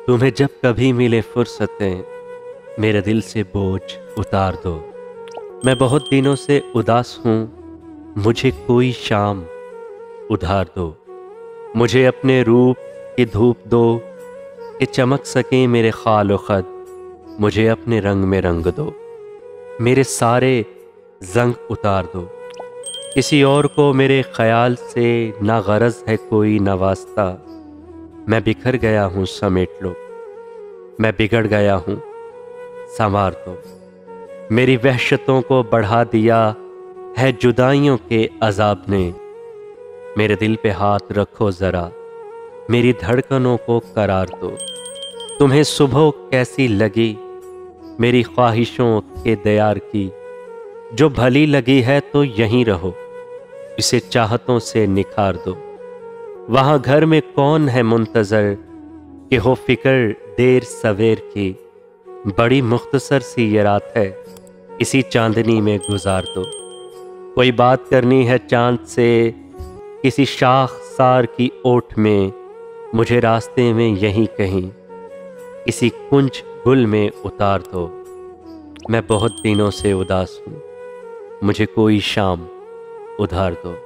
तुम्हें जब कभी मिले फुर्सतें, मेरे दिल से बोझ उतार दो। मैं बहुत दिनों से उदास हूँ, मुझे कोई शाम उधार दो। मुझे अपने रूप की धूप दो कि चमक सके मेरे ख़ाल व ख़द। मुझे अपने रंग में रंग दो, मेरे सारे जंग उतार दो। किसी और को मेरे ख्याल से ना गरज है कोई ना वास्ता। मैं बिखर गया हूँ समेट लो, मैं बिगड़ गया हूँ संवार दो। मेरी वहशतों को बढ़ा दिया है जुदाइयों के अजाब ने। मेरे दिल पे हाथ रखो जरा, मेरी धड़कनों को करार दो। तुम्हें सुबह कैसी लगी मेरी ख्वाहिशों के दयार की। जो भली लगी है तो यहीं रहो, इसे चाहतों से निखार दो। वहां घर में कौन है मुंतजर कि हो फिक्र देर सवेर की। बड़ी मुख्तसर सी ये रात है, इसी चांदनी में गुजार दो। कोई बात करनी है चांद से किसी शाख सार की ओट में। मुझे रास्ते में यहीं कहीं किसी कुंज गुल में उतार दो। मैं बहुत दिनों से उदास हूँ, मुझे कोई शाम उधार दो।